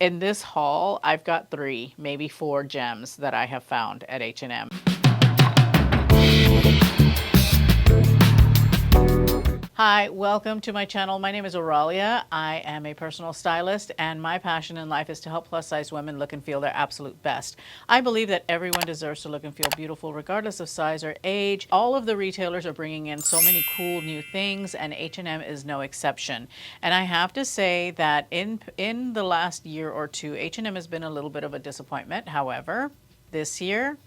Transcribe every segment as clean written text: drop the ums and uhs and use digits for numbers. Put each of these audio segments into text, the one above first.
In this haul, I've got 3, maybe 4 gems that I have found at H&M. Hi, welcome to my channel. My name is Oralia. I am a personal stylist, and my passion in life is to help plus-size women look and feel their absolute best. I believe that everyone deserves to look and feel beautiful regardless of size or age. All of the retailers are bringing in so many cool new things, and H&M is no exception. And I have to say that in the last year or two, H&M has been a little bit of a disappointment. However, this year,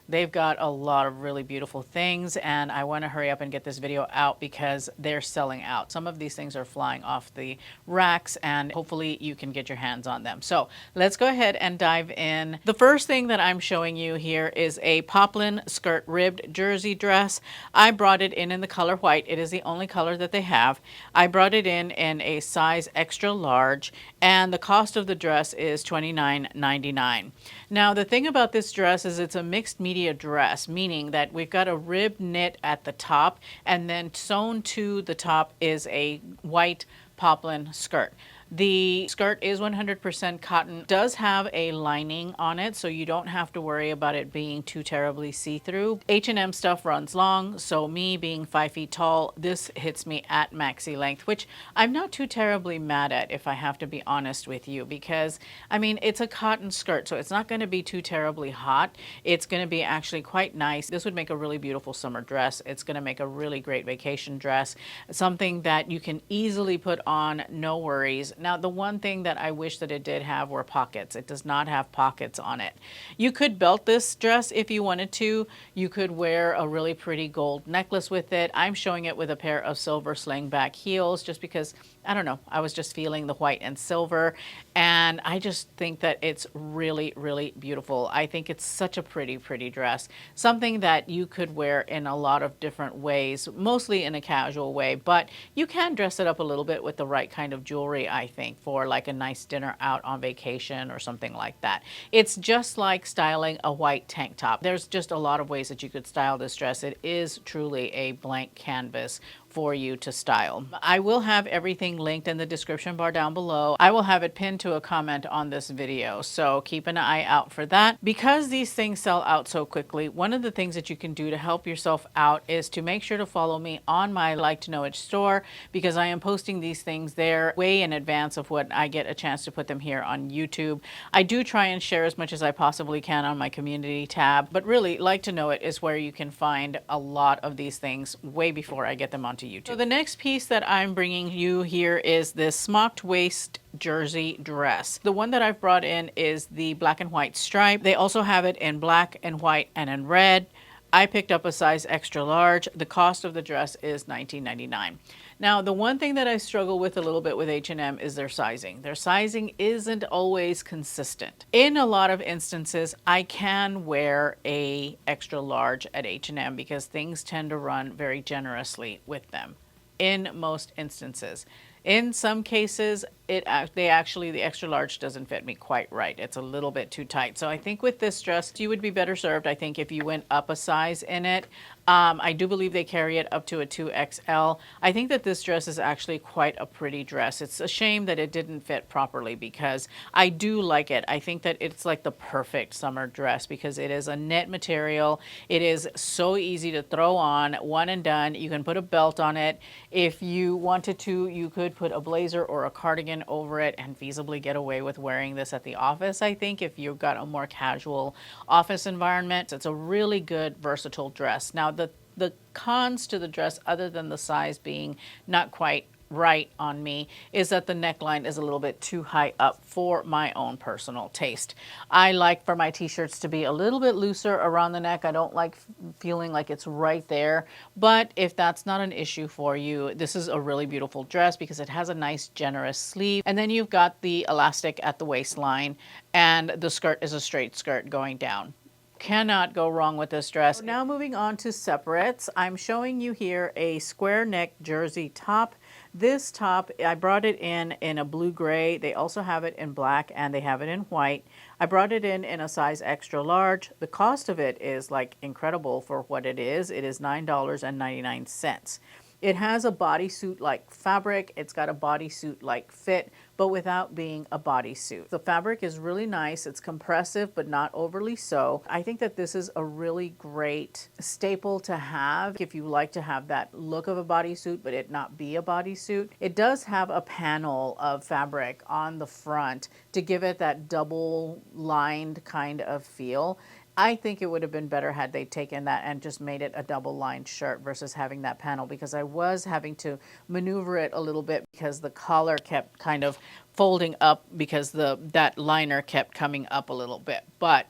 they've got a lot of really beautiful things, and I want to hurry up and get this video out because they're selling out. Some of these things are flying off the racks, and hopefully you can get your hands on them. So let's go ahead and dive in. The first thing that I'm showing you here is a poplin skirt ribbed jersey dress. I brought it in the color white. It is the only color that they have. I brought it in a size extra large, and the cost of the dress is $29.99. Now, the thing about this dress is it's a mixed media dress, meaning that we've got a rib knit at the top, and then sewn to the top is a white poplin skirt. The skirt is 100% cotton, does have a lining on it, so you don't have to worry about it being too terribly see-through. H&M stuff runs long, so me being 5 feet tall, this hits me at maxi length, which I'm not too terribly mad at, if I have to be honest with you, because, I mean, it's a cotton skirt, so it's not going to be too terribly hot. It's going to be actually quite nice. This would make a really beautiful summer dress. It's going to make a really great vacation dress, something that you can easily put on, no worries. Now, the one thing that I wish that it did have were pockets. It does not have pockets on it. You could belt this dress if you wanted to. You could wear a really pretty gold necklace with it. I'm showing it with a pair of silver slingback heels just because, I don't know, I was just feeling the white and silver, and I just think that it's really, really beautiful. I think it's such a pretty, pretty dress. Something that you could wear in a lot of different ways, mostly in a casual way, but you can dress it up a little bit with the right kind of jewelry, I think, for like a nice dinner out on vacation or something like that. It's just like styling a white tank top. There's just a lot of ways that you could style this dress. It is truly a blank canvas for you to style. I will have everything linked in the description bar down below. I will have it pinned to a comment on this video, so keep an eye out for that. Because these things sell out so quickly, one of the things that you can do to help yourself out is to make sure to follow me on my Like to Know It store, because I am posting these things there way in advance of what I get a chance to put them here on YouTube. I do try and share as much as I possibly can on my community tab, but really, Like to Know It is where you can find a lot of these things way before I get them onto YouTube. So the next piece that I'm bringing you here is this smocked waist jersey dress. The one that I've brought in is the black and white stripe. They also have it in black and white and in red. I picked up a size extra large. The cost of the dress is $19.99. Now, the one thing that I struggle with a little bit with H&M is their sizing. Their sizing isn't always consistent. In a lot of instances, I can wear a extra large at H&M because things tend to run very generously with them. In most instances. In some cases, the extra large doesn't fit me quite right. It's a little bit too tight. So I think with this dress, you would be better served, I think, if you went up a size in it. I do believe they carry it up to a 2XL. I think that this dress is actually quite a pretty dress. It's a shame that it didn't fit properly because I do like it. I think that it's like the perfect summer dress because it is a knit material. It is so easy to throw on, one and done. You can put a belt on it. If you wanted to, you could put a blazer or a cardigan over it and feasibly get away with wearing this at the office, I think, if you've got a more casual office environment. It's a really good, versatile dress. Now, the cons to the dress, other than the size being not quite right on me, is that the neckline is a little bit too high up for my own personal taste. I like for my t-shirts to be a little bit looser around the neck. I don't like feeling like it's right there, but if that's not an issue for you, this is a really beautiful dress because it has a nice generous sleeve, and then you've got the elastic at the waistline, and the skirt is a straight skirt going down. Cannot go wrong with this dress. Now moving on to separates, I'm showing you here a square neck jersey top. This top, I brought it in a blue gray. They also have it in black and they have it in white. I brought it in a size extra large. The cost of it is like incredible for what it is. It is $9.99. It has a bodysuit-like fabric. It's got a bodysuit-like fit, but without being a bodysuit. The fabric is really nice. It's compressive, but not overly so. I think that this is a really great staple to have if you like to have that look of a bodysuit, but it not be a bodysuit. It does have a panel of fabric on the front to give it that double lined kind of feel. I think it would have been better had they taken that and just made it a double lined shirt versus having that panel, because I was having to maneuver it a little bit because the collar kept kind of folding up because that liner kept coming up a little bit. But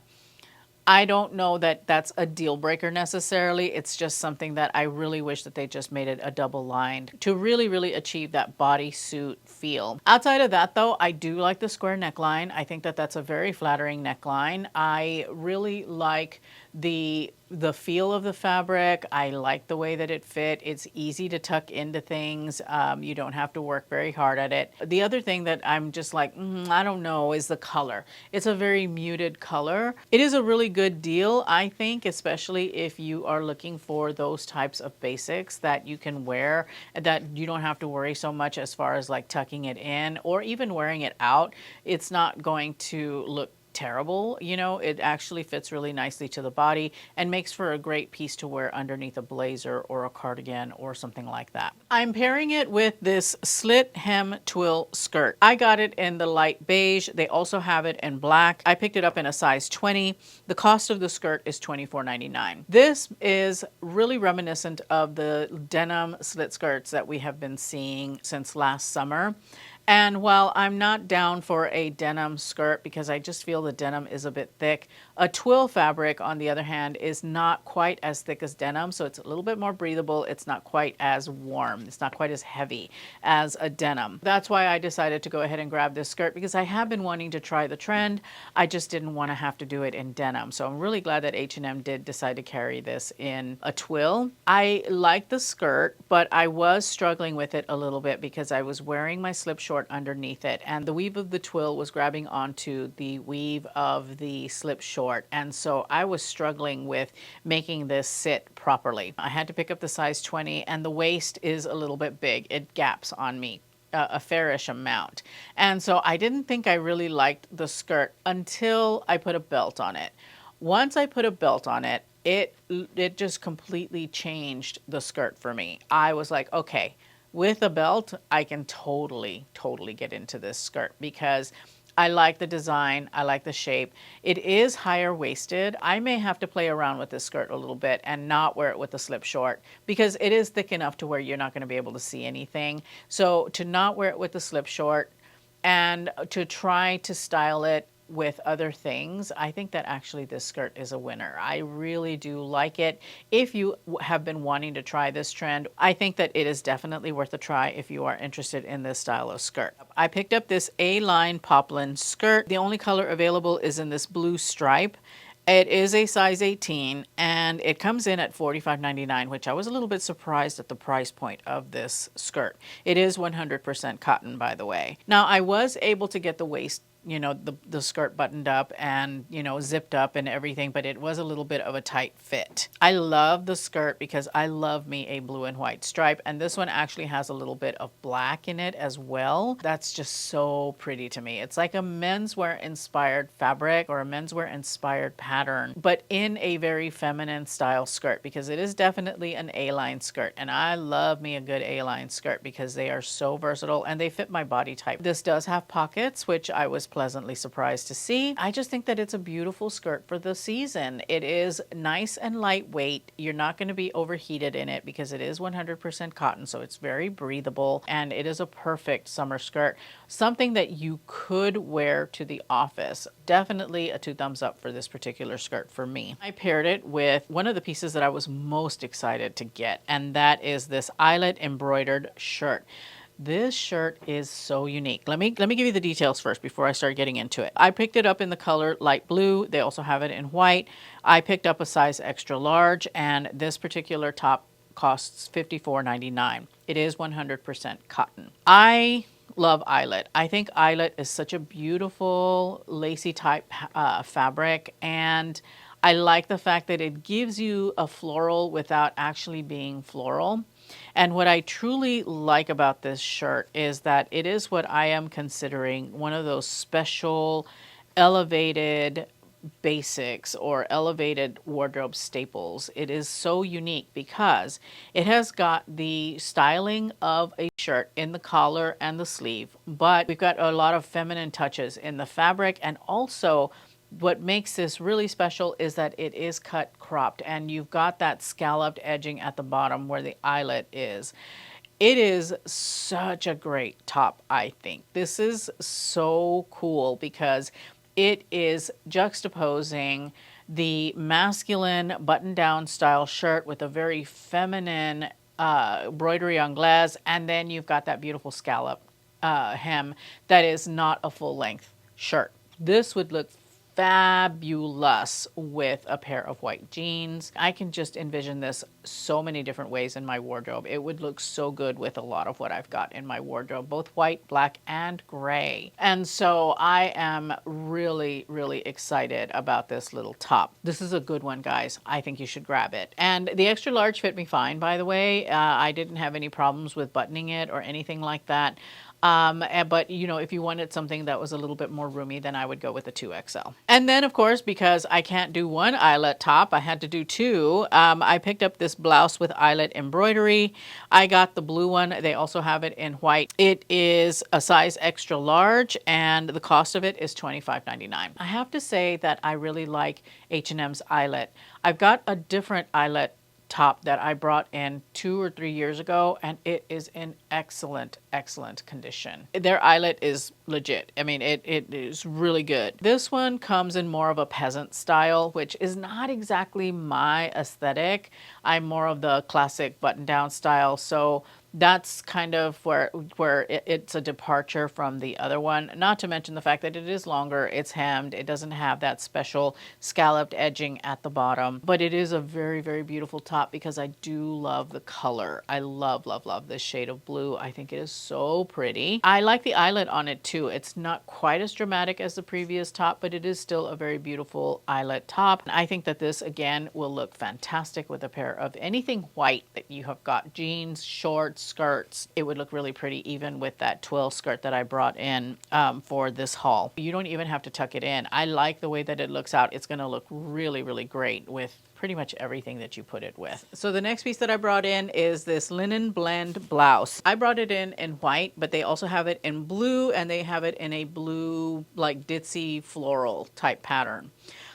I don't know that that's a deal breaker necessarily. It's just something that I really wish that they just made it a double lined to really, really achieve that bodysuit feel. Outside of that though, I do like the square neckline. I think that that's a very flattering neckline. I really like the feel of the fabric. I like the way that it fit. It's easy to tuck into things. You don't have to work very hard at it. The other thing that I'm just like, I don't know, is the color. It's a very muted color. It is a really good deal, I think, especially if you are looking for those types of basics that you can wear, that you don't have to worry so much as far as like tucking it in or even wearing it out. It's not going to look terrible. You know, it actually fits really nicely to the body and makes for a great piece to wear underneath a blazer or a cardigan or something like that. I'm pairing it with this slit hem twill skirt. I got it in the light beige. They also have it in black. I picked it up in a size 20. The cost of the skirt is $24.99. This is really reminiscent of the denim slit skirts that we have been seeing since last summer. And while I'm not down for a denim skirt because I just feel the denim is a bit thick, a twill fabric, on the other hand, is not quite as thick as denim, so it's a little bit more breathable. It's not quite as warm. It's not quite as heavy as a denim. That's why I decided to go ahead and grab this skirt, because I have been wanting to try the trend. I just didn't want to have to do it in denim. So I'm really glad that H&M did decide to carry this in a twill. I like the skirt, but I was struggling with it a little bit because I was wearing my slip short underneath it, and the weave of the twill was grabbing onto the weave of the slip short. And so I was struggling with making this sit properly. I had to pick up the size 20, and the waist is a little bit big. It gaps on me a fairish amount. And so I didn't think I really liked the skirt until I put a belt on it. Once I put a belt on it, it just completely changed the skirt for me. I was like, okay, with a belt, I can totally get into this skirt because I like the design. I like the shape. It is higher waisted. I may have to play around with this skirt a little bit and not wear it with the slip short because it is thick enough to where you're not going to be able to see anything. So to not wear it with the slip short and to try to style it with other things, I think that actually this skirt is a winner. I really do like it. If you have been wanting to try this trend, I think that it is definitely worth a try if you are interested in this style of skirt. I picked up this A-line poplin skirt. The only color available is in this blue stripe. It is a size 18 and it comes in at $45.99, which I was a little bit surprised at the price point of this skirt. It is 100% cotton, by the way. Now, I was able to get the waist, you know, the skirt buttoned up and, you know, zipped up and everything, but it was a little bit of a tight fit. I love the skirt because I love me a blue and white stripe, and this one actually has a little bit of black in it as well. That's just so pretty to me. It's like a menswear inspired fabric or a menswear inspired pattern, but in a very feminine style skirt, because it is definitely an A-line skirt, and I love me a good A-line skirt because they are so versatile and they fit my body type. This does have pockets, which I was pleasantly surprised to see. I just think that it's a beautiful skirt for the season. It is nice and lightweight. You're not going to be overheated in it because it is 100% cotton, so it's very breathable, and it is a perfect summer skirt. Something that you could wear to the office. Definitely a 2 thumbs up for this particular skirt for me. I paired it with one of the pieces that I was most excited to get, and that is this eyelet embroidered shirt. This shirt is so unique. Let me give you the details first before I start getting into it. I picked it up in the color light blue. They also have it in white. I picked up a size extra large, and this particular top costs $54.99. It is 100% cotton. I love eyelet. I think eyelet is such a beautiful lacy type fabric, and I like the fact that it gives you a floral without actually being floral. And what I truly like about this shirt is that it is what I am considering one of those special elevated basics or elevated wardrobe staples. It is so unique because it has got the styling of a shirt in the collar and the sleeve, but we've got a lot of feminine touches in the fabric. And also what makes this really special is that it is cut cropped and you've got that scalloped edging at the bottom where the eyelet is. It is such a great top, I think. This is so cool because it is juxtaposing the masculine button-down style shirt with a very feminine broderie anglaise, and then you've got that beautiful scallop hem that is not a full-length shirt. This would look fabulous with a pair of white jeans. I can just envision this so many different ways in my wardrobe. It would look so good with a lot of what I've got in my wardrobe, both white, black, and gray. And so I am really, really excited about this little top. This is a good one, guys. I think you should grab it. And the extra large fit me fine, by the way. I didn't have any problems with buttoning it or anything like that. But you know, if you wanted something that was a little bit more roomy, then I would go with the 2XL. And then of course, because I can't do one eyelet top, I had to do two. I picked up this blouse with eyelet embroidery. I got the blue one. They also have it in white. It is a size extra large and the cost of it is $25.99. I have to say that I really like H&M's eyelet. I've got a different eyelet top that I brought in 2 or 3 years ago, and it is in excellent, excellent condition. Their eyelet is legit. I mean, it is really good. This one comes in more of a peasant style, which is not exactly my aesthetic. I'm more of the classic button-down style, so that's kind of where it's a departure from the other one. Not to mention the fact that it is longer, it's hemmed, it doesn't have that special scalloped edging at the bottom. But it is a very, very beautiful top because I do love the color. I love, love, love this shade of blue. I think it is so pretty. I like the eyelet on it too. It's not quite as dramatic as the previous top, but it is still a very beautiful eyelet top. I think that this again will look fantastic with a pair of anything white that you have got, jeans, shorts, skirts. It would look really pretty even with that twill skirt that I brought in for this haul. You don't even have to tuck it in. I like the way that it looks out. It's going to look really, really great with pretty much everything that you put it with. So the next piece that I brought in is this linen blend blouse. I brought it in white, but they also have it in blue and they have it in a blue like ditzy floral type pattern.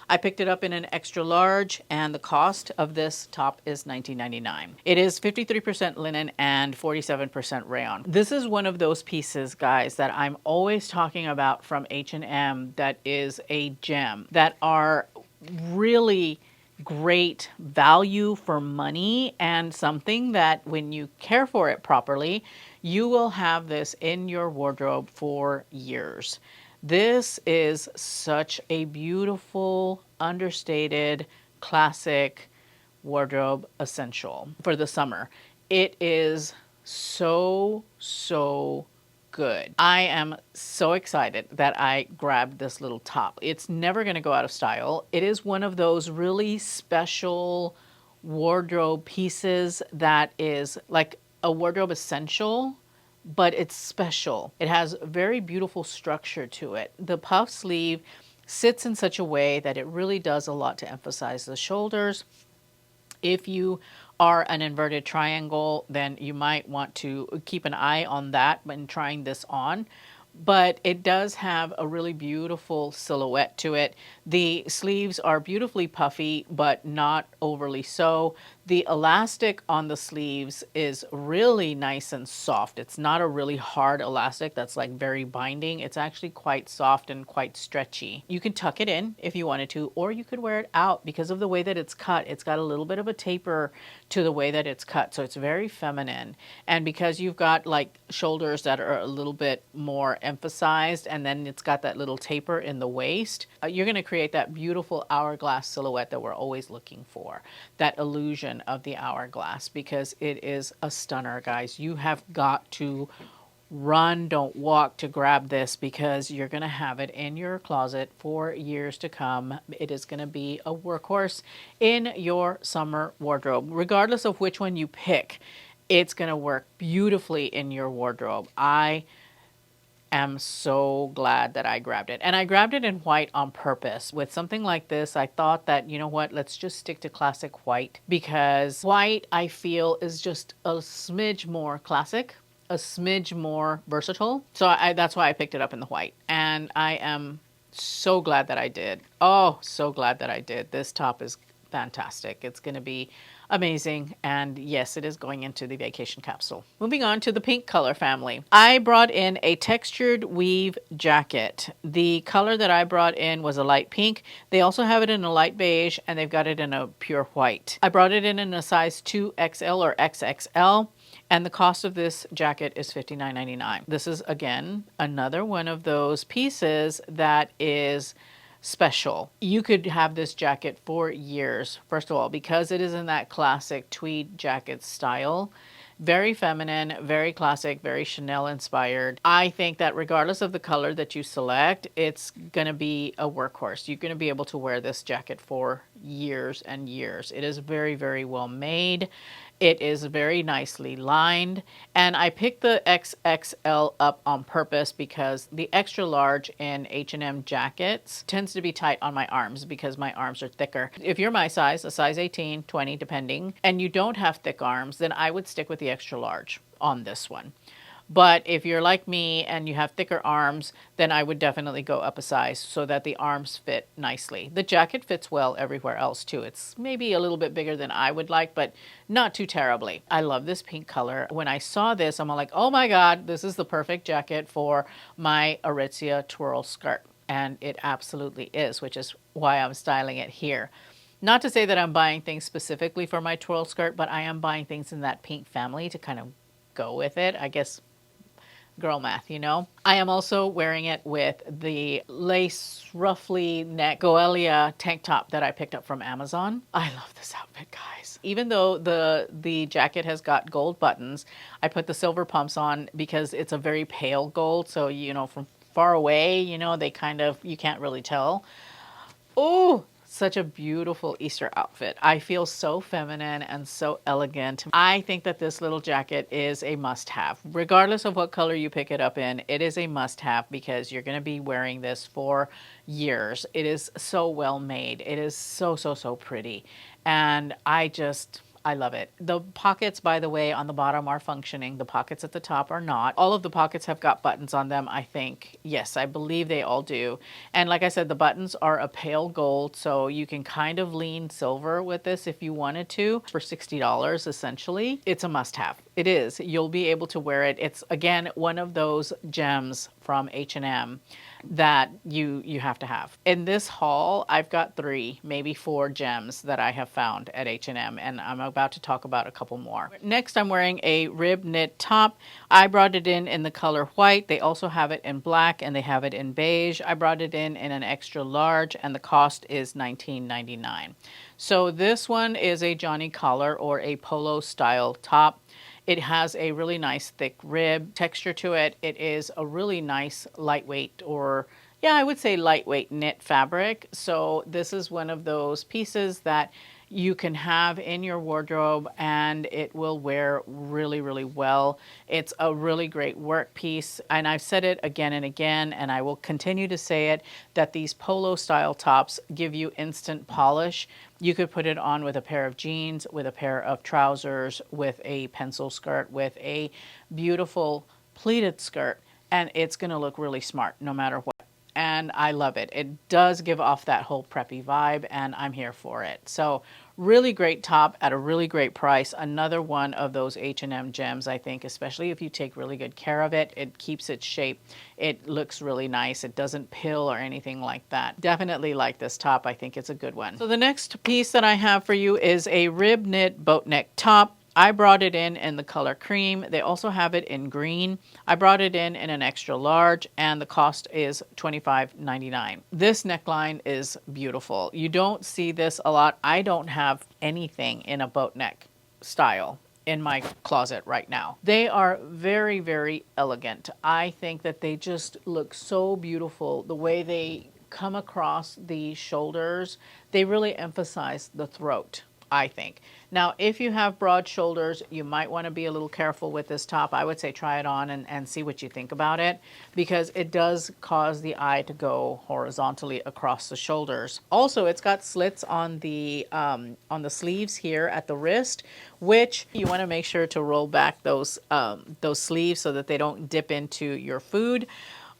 I picked it up in an extra large and the cost of this top is $19.99. It is 53% linen and 47% rayon. This is one of those pieces, guys, that I'm always talking about from H&M that is a gem, that are really great value for money and something that when you care for it properly, you will have this in your wardrobe for years. This is such a beautiful, understated, classic wardrobe essential for the summer. It is so, so good. I am so excited that I grabbed this little top. It's never going to go out of style. It is one of those really special wardrobe pieces that is like a wardrobe essential, but it's special. It has very beautiful structure to it. The puff sleeve sits in such a way that it really does a lot to emphasize the shoulders. If you are an inverted triangle, then you might want to keep an eye on that when trying this on. But it does have a really beautiful silhouette to it. The sleeves are beautifully puffy, but not overly so. The elastic on the sleeves is really nice and soft. It's not a really hard elastic that's like very binding. It's actually quite soft and quite stretchy. You can tuck it in if you wanted to, or you could wear it out because of the way that it's cut. It's got a little bit of a taper to the way that it's cut, so it's very feminine. And because you've got like shoulders that are a little bit more emphasized, and then it's got that little taper in the waist, you're going to create that beautiful hourglass silhouette that we're always looking for, that illusion of the hourglass, because it is a stunner, guys. You have got to run, don't walk to grab this because you're going to have it in your closet for years to come. It is going to be a workhorse in your summer wardrobe, regardless of which one you pick. it's going to work beautifully in your wardrobe. I am so glad that I grabbed it. And I grabbed it in white on purpose. With something like this, I thought that, you know what, let's just stick to classic white, because white, I feel, is just a smidge more classic, a smidge more versatile. So that's why I picked it up in the white. And I am so glad that I did. Oh, so glad that I did. This top is fantastic. It's going to be amazing. And yes, it is going into the vacation capsule. Moving on to the pink color family. I brought in a textured weave jacket. The color that I brought in was a light pink. They also have it in a light beige, and they've got it in a pure white. I brought it in a size 2XL or XXL. And the cost of this jacket is $59.99. This is, again, another one of those pieces that is special. You could have this jacket for years. First of all, because it is in that classic tweed jacket style. Very feminine, very classic, very Chanel inspired. I think that regardless of the color that you select, it's going to be a workhorse. You're going to be able to wear this jacket for years and years. It is very, very well made. It is very nicely lined, and I picked the XXL up on purpose because the extra large in H&M jackets tends to be tight on my arms because my arms are thicker. If you're my size, a size 18, 20 depending, and you don't have thick arms, then I would stick with the extra large on this one. But if you're like me and you have thicker arms, then I would definitely go up a size so that the arms fit nicely. The jacket fits well everywhere else too. It's maybe a little bit bigger than I would like, but not too terribly. I love this pink color. When I saw this, I'm like, oh my God, this is the perfect jacket for my Aritzia twirl skirt. And it absolutely is, which is why I'm styling it here. Not to say that I'm buying things specifically for my twirl skirt, but I am buying things in that pink family to kind of go with it. I guess girl math, you know. I am also wearing it with the lace ruffly neck Oralia tank top that I picked up from Amazon. I love this outfit, guys. Even though the jacket has got gold buttons, I put the silver pumps on because it's a very pale gold. So, you know, from far away, you know, they kind of, you can't really tell. Oh, such a beautiful Easter outfit. I feel so feminine and so elegant. I think that this little jacket is a must-have. Regardless of what color you pick it up in, it is a must-have because you're going to be wearing this for years. It is so well made. It is so, so, so pretty. And I love it. The pockets, by the way, on the bottom are functioning. The pockets at the top are not. All of the pockets have got buttons on them, I think. Yes, I believe they all do. And like I said, the buttons are a pale gold, so you can kind of lean silver with this if you wanted to. For $60, essentially, it's a must-have. It is. You'll be able to wear it. It's, again, one of those gems from H&M that you have to have. In this haul, I've got 3, maybe 4 gems that I have found at H&M, and I'm about to talk about a couple more. Next, I'm wearing a rib knit top. I brought it in the color white. They also have it in black and they have it in beige. I brought it in an extra large, and the cost is $19.99. So this one is a Johnny collar or a polo style top. It has a really nice thick rib texture to it. It is a really nice lightweight, or yeah, I would say lightweight knit fabric. So this is one of those pieces that you can have in your wardrobe and it will wear really, really well. It's a really great work piece. And I've said it again and again, and I will continue to say it, that these polo style tops give you instant polish. You could put it on with a pair of jeans, with a pair of trousers, with a pencil skirt, with a beautiful pleated skirt, and it's going to look really smart no matter what. And I love it. It does give off that whole preppy vibe, and I'm here for it. So really great top at a really great price. Another one of those H&M gems, I think, especially if you take really good care of it. It keeps its shape. It looks really nice. It doesn't pill or anything like that. Definitely like this top. I think it's a good one. So the next piece that I have for you is a rib knit boat neck top. I brought it in the color cream. They also have it in green. I brought it in an extra large, and the cost is $25.99. This neckline is beautiful. You don't see this a lot. I don't have anything in a boat neck style in my closet right now. They are very, very elegant. I think that they just look so beautiful. The way they come across the shoulders, they really emphasize the throat I think. Now, if you have broad shoulders, you might want to be a little careful with this top. I would say try it on and see what you think about it, because it does cause the eye to go horizontally across the shoulders. Also, it's got slits on the sleeves here at the wrist, which you want to make sure to roll back those sleeves so that they don't dip into your food.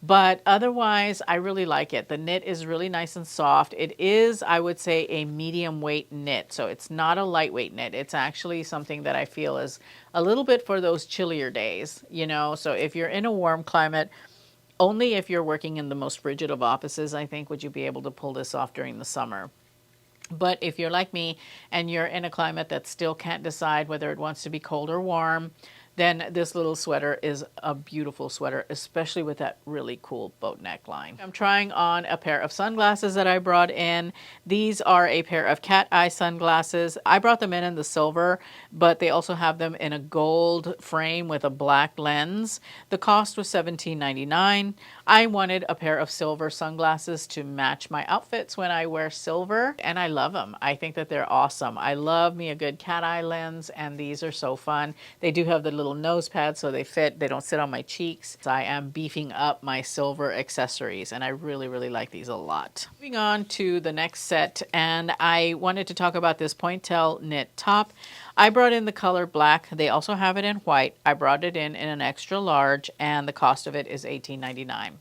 But otherwise, I really like it. The knit is really nice and soft. It is, I would say, a medium weight knit. So it's not a lightweight knit. It's actually something that I feel is a little bit for those chillier days, you know. So if you're in a warm climate, only if you're working in the most frigid of offices, I think, would you be able to pull this off during the summer. But if you're like me and you're in a climate that still can't decide whether it wants to be cold or warm, then this little sweater is a beautiful sweater, especially with that really cool boat neckline. I'm trying on a pair of sunglasses that I brought in. These are a pair of cat eye sunglasses. I brought them in the silver, but they also have them in a gold frame with a black lens. The cost was $17.99. I wanted a pair of silver sunglasses to match my outfits when I wear silver, and I love them. I think that they're awesome. I love me a good cat eye lens, and these are so fun. They do have the little nose pads so they fit. They don't sit on my cheeks. I am beefing up my silver accessories, and I really, really like these a lot. Moving on to the next set, and I wanted to talk about this pointel knit top. I brought in the color black. They also have it in white. I brought it in an extra large, and the cost of it is $18.99.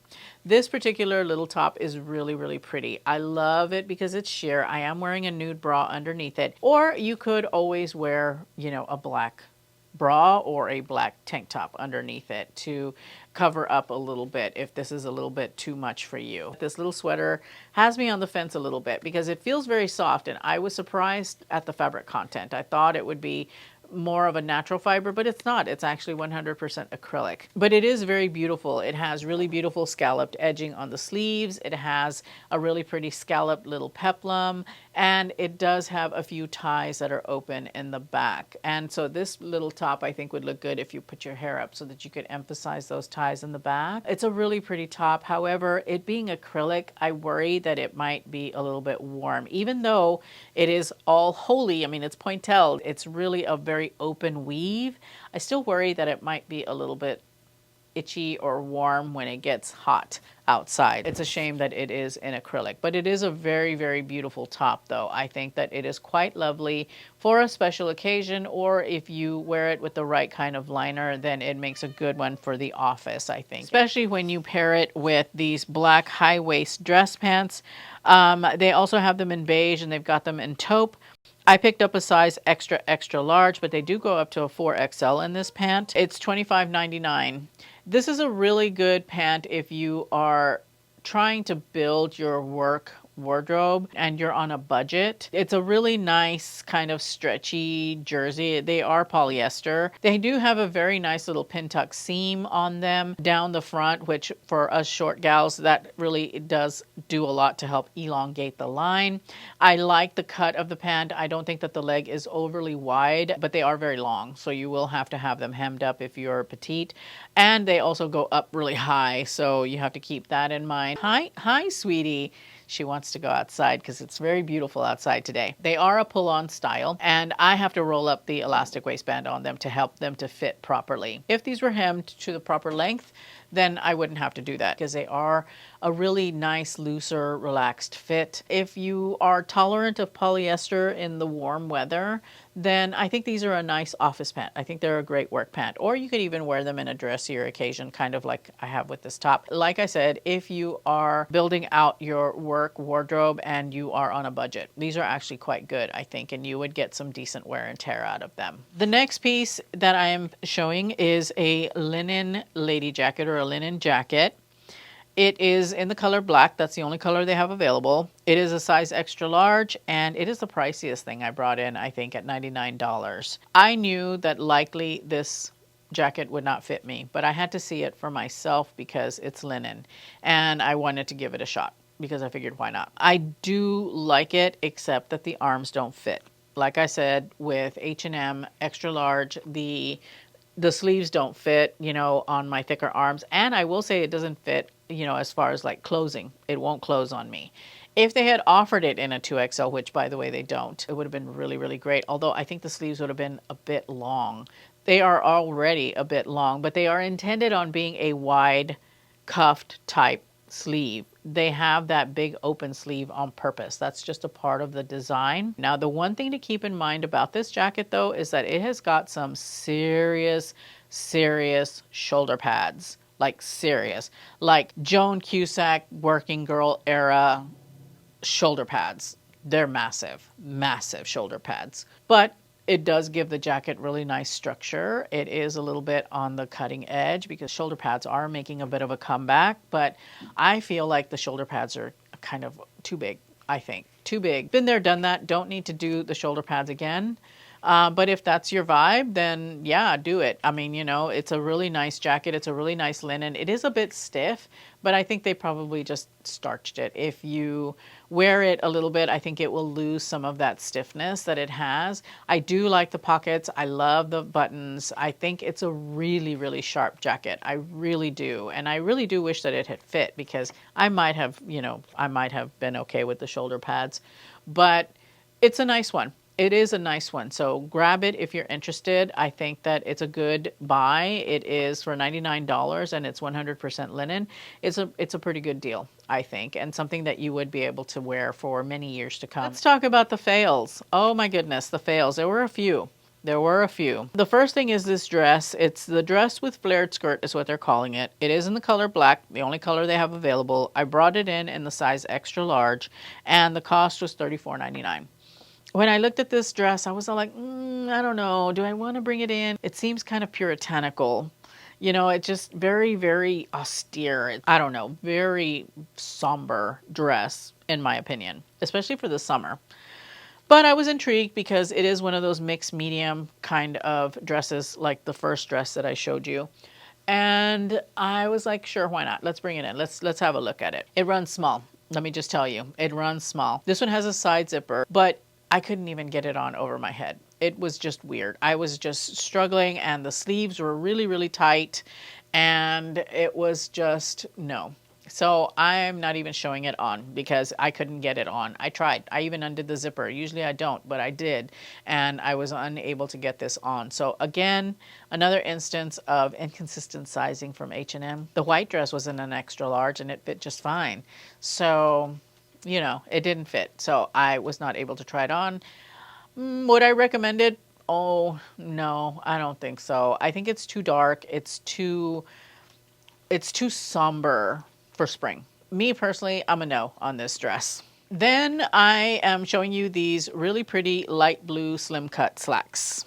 This particular little top is really, really pretty. I love it because it's sheer. I am wearing a nude bra underneath it, or you could always wear, you know, a black bra or a black tank top underneath it to cover up a little bit if this is a little bit too much for you. This little sweater has me on the fence a little bit because it feels very soft, and I was surprised at the fabric content. I thought it would be more of a natural fiber, but it's not. It's actually 100% acrylic. But it is very beautiful. It has really beautiful scalloped edging on the sleeves. It has a really pretty scalloped little peplum, and it does have a few ties that are open in the back. And so this little top, I think, would look good if you put your hair up so that you could emphasize those ties in the back. It's a really pretty top. However, it being acrylic, I worry that it might be a little bit warm. Even though it is all holy, I mean, it's pointel, it's really a very open weave, I still worry that it might be a little bit itchy or warm when it gets hot outside. It's a shame that it is in acrylic, but it is a very, very beautiful top though. I think that it is quite lovely for a special occasion, or if you wear it with the right kind of liner, then it makes a good one for the office, I think. Especially when you pair it with these black high waist dress pants. They also have them in beige, and they've got them in taupe. I picked up a size extra, extra large, but they do go up to a 4XL in this pant. It's $25.99. This is a really good pant if you are trying to build your work wardrobe and you're on a budget. It's a really nice kind of stretchy jersey. They are polyester. They do have a very nice little pin tuck seam on them down the front, which for us short gals, that really does do a lot to help elongate the line. I like the cut of the pant. I don't think that the leg is overly wide, but they are very long, so you will have to have them hemmed up if you're petite. And they also go up really high, so you have to keep that in mind. Hi, sweetie. She wants to go outside because it's very beautiful outside today. They are a pull-on style, and I have to roll up the elastic waistband on them to help them to fit properly. If these were hemmed to the proper length, then I wouldn't have to do that because they are a really nice, looser, relaxed fit. If you are tolerant of polyester in the warm weather, then I think these are a nice office pant. I think they're a great work pant. Or you could even wear them in a dressier occasion, kind of like I have with this top. Like I said, if you are building out your work wardrobe and you are on a budget, these are actually quite good, I think, and you would get some decent wear and tear out of them. The next piece that I am showing is a linen lady jacket or a linen jacket. It is in the color black. That's the only color they have available. It is a size extra large, and it is the priciest thing I brought in, I think, at $99. I knew that likely this jacket would not fit me, but I had to see it for myself because it's linen, and I wanted to give it a shot because I figured why not. I do like it, except that the arms don't fit. Like I said, with H&M extra large, the sleeves don't fit, you know, on my thicker arms. And I will say it doesn't fit, you know, as far as like closing. It won't close on me. If they had offered it in a 2XL, which by the way they don't, it would have been really, really great. Although I think the sleeves would have been a bit long. They are already a bit long, but they are intended on being a wide cuffed type sleeve. They have that big open sleeve on purpose. That's just a part of the design. Now, the one thing to keep in mind about this jacket though is that it has got some serious shoulder pads. Like serious. Like Joan Cusack working girl era shoulder pads. They're massive, massive shoulder pads. But it does give the jacket really nice structure. It is a little bit on the cutting edge because shoulder pads are making a bit of a comeback, but I feel like the shoulder pads are kind of too big, I think. Too big. Been there, done that. Don't need to do the shoulder pads again. But if that's your vibe, then yeah, do it. I mean, you know, it's a really nice jacket. It's a really nice linen. It is a bit stiff, but I think they probably just starched it. If you wear it a little bit, I think it will lose some of that stiffness that it has. I do like the pockets. I love the buttons. I think it's a really, really sharp jacket. I really do. And I really do wish that it had fit because I might have, you know, I might have been okay with the shoulder pads, but it's a nice one. It is a nice one. So grab it if you're interested. I think that it's a good buy. It is for $99 and it's 100% linen. It's a pretty good deal, I think, and something that you would be able to wear for many years to come. Let's talk about the fails. Oh my goodness, the fails. There were a few. There were a few. The first thing is this dress. It's the dress with flared skirt is what they're calling it. It is in the color black, the only color they have available. I brought it in the size extra large and the cost was $34.99. When I looked at this dress, I was all like, I don't know. Do I want to bring it in? It seems kind of puritanical. You know, it's just very, very austere. I don't know, very somber dress, in my opinion, especially for the summer. But I was intrigued because it is one of those mixed medium kind of dresses, like the first dress that I showed you. And I was like, sure, why not? Let's bring it in. Let's have a look at it. It runs small. Let me just tell you, it runs small. This one has a side zipper, but I couldn't even get it on over my head. It was just weird. I was just struggling and the sleeves were really, really tight and it was just no. So I'm not even showing it on because I couldn't get it on. I tried. I even undid the zipper. Usually I don't, but I did. And I was unable to get this on. So again, another instance of inconsistent sizing from H&M. The white dress was in an extra large and it fit just fine. So, you know, it didn't fit. So I was not able to try it on. Would I recommend it? Oh, no, I don't think so. I think it's too dark. It's too somber for spring. Me personally, I'm a no on this dress. Then I am showing you these really pretty light blue slim cut slacks.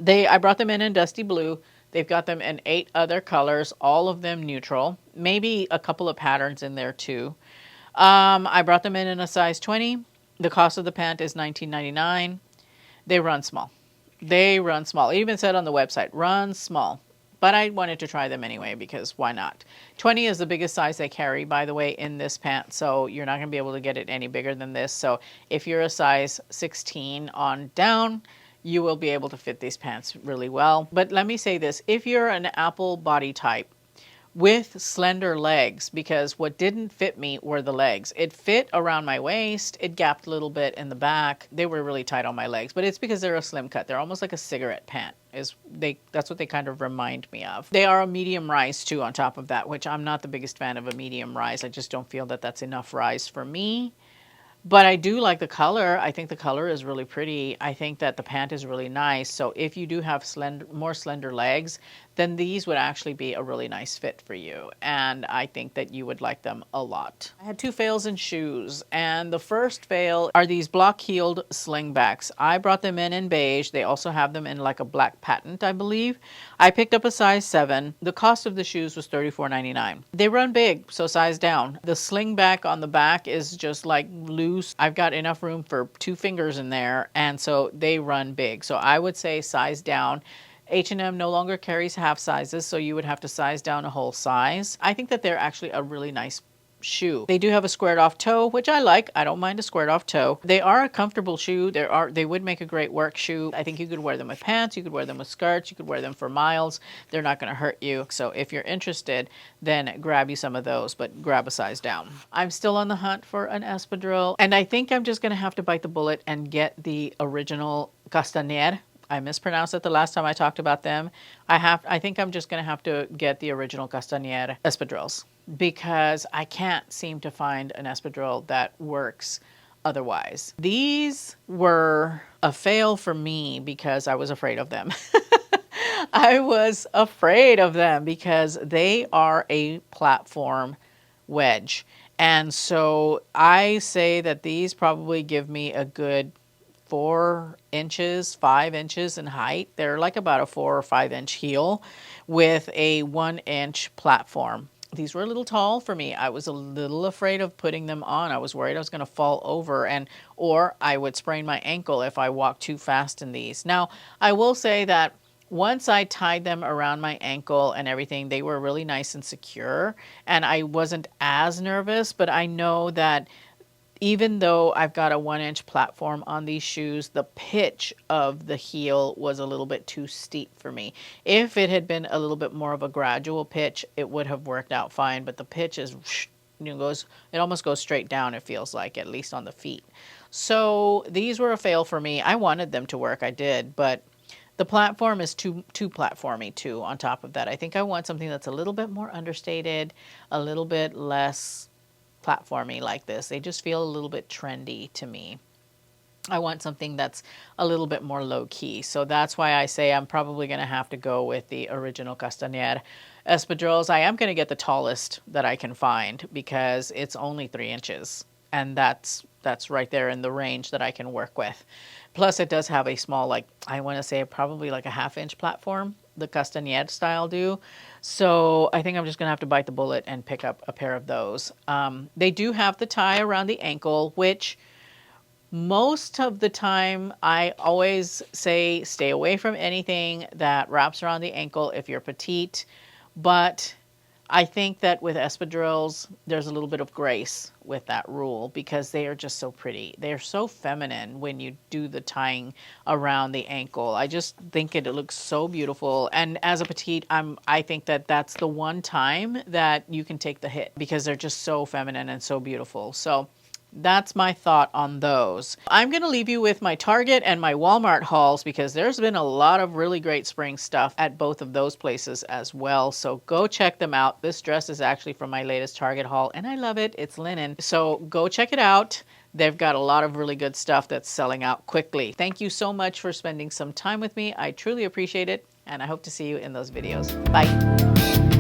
I brought them in dusty blue. They've got them in 8 other colors, all of them neutral, maybe a couple of patterns in there too. I brought them in a size 20. The cost of the pant is $19.99. They run small. They run small. It even said on the website, run small. But I wanted to try them anyway because why not? 20 is the biggest size they carry, by the way, in this pant. So you're not going to be able to get it any bigger than this. So if you're a size 16 on down, you will be able to fit these pants really well. But let me say this. If you're an apple body type with slender legs, because what didn't fit me were the legs. It fit around my waist. It gapped a little bit in the back. They were really tight on my legs, but it's because they're a slim cut. They're almost like a cigarette pant. That's what they kind of remind me of. They are a medium rise too on top of that, which I'm not the biggest fan of a medium rise. I just don't feel that that's enough rise for me. But I do like the color. I think the color is really pretty. I think that the pant is really nice. So if you do have more slender legs, then these would actually be a really nice fit for you. And I think that you would like them a lot. I had 2 fails in shoes. And the first fail are these block-heeled slingbacks. I brought them in beige. They also have them in like a black patent, I believe. I picked up a size 7. The cost of the shoes was $34.99. They run big, so size down. The slingback on the back is just like loose. I've got enough room for 2 fingers in there, and so they run big. So I would say size down. H&M no longer carries half sizes, so you would have to size down a whole size. I think that they're actually a really nice shoe. They do have a squared off toe, which I like. I don't mind a squared off toe. They are a comfortable shoe. They would make a great work shoe. I think you could wear them with pants, you could wear them with skirts, you could wear them for miles. They're not going to hurt you. So if you're interested, then grab you some of those, but grab a size down. I'm still on the hunt for an espadrille, and I think I'm just going to have to bite the bullet and get the original Castañer. I mispronounced it the last time I talked about them. I think I'm just going to have to get the original Castañer espadrilles because I can't seem to find an espadrille that works otherwise. These were a fail for me because I was afraid of them. I was afraid of them because they are a platform wedge. And so I say that these probably give me a good 4 inches, 5 inches in height. They're like about a 4 or 5 inch heel with a 1 inch platform. These were a little tall for me. I was a little afraid of putting them on. I was worried I was going to fall over or I would sprain my ankle if I walked too fast in these. Now, I will say that once I tied them around my ankle and everything, they were really nice and secure, and I wasn't as nervous, but I know that even though I've got a 1 inch platform on these shoes, the pitch of the heel was a little bit too steep for me. If it had been a little bit more of a gradual pitch, it would have worked out fine, but the pitch is, it almost goes straight down, it feels like, at least on the feet. So these were a fail for me. I wanted them to work, I did, but the platform is too platformy too on top of that. I think I want something that's a little bit more understated, a little bit less platformy like this. They just feel a little bit trendy to me. I want something that's a little bit more low-key. So that's why I say I'm probably going to have to go with the original Castañer espadrilles. I am going to get the tallest that I can find because it's only 3 inches. And that's right there in the range that I can work with. Plus it does have a small, like, I want to say probably like a 1/2 inch platform, the Castañer style do. So I think I'm just going to have to bite the bullet and pick up a pair of those. They do have the tie around the ankle, which most of the time I always say stay away from anything that wraps around the ankle if you're petite. But I think that with espadrilles, there's a little bit of grace with that rule because they are just so pretty. They're so feminine when you do the tying around the ankle. I just think it looks so beautiful. And as a petite, I think that that's the one time that you can take the hit because they're just so feminine and so beautiful. So that's my thought on those. I'm going to leave you with my Target and my Walmart hauls because there's been a lot of really great spring stuff at both of those places as well. So go check them out. This dress is actually from my latest Target haul and I love it. It's linen. So go check it out. They've got a lot of really good stuff that's selling out quickly. Thank you so much for spending some time with me. I truly appreciate it and I hope to see you in those videos. Bye.